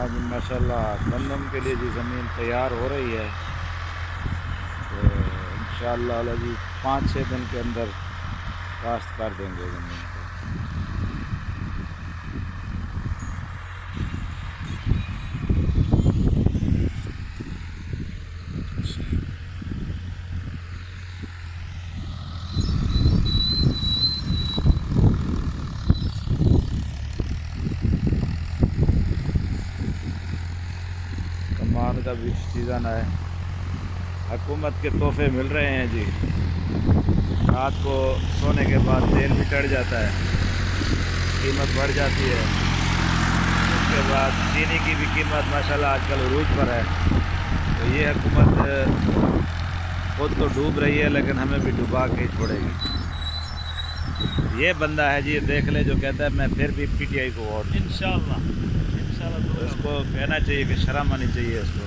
आज माशाल्लाह गंदम के लिए जी ज़मीन तैयार हो रही है। तो इंशाअल्लाह जी 5-6 दिन के अंदर काश्त कर देंगे ज़मीन को। कमान का भी सीज़न है। हुकूमत के तोहफे मिल रहे हैं जी। रात को सोने के बाद तेल भी चढ़ जाता है, कीमत बढ़ जाती है। उसके बाद चीनी की भी कीमत माशाल्लाह आजकल उरूज पर है। तो ये हुकूमत खुद तो डूब रही है, लेकिन हमें भी डुबा के ही छोड़ेगी। ये बंदा है जी, देख ले, जो कहता है मैं फिर भी पीटीआई को वोट। इंशाअल्लाह उसको कहना चाहिए कि शर्म आनी चाहिए इसको।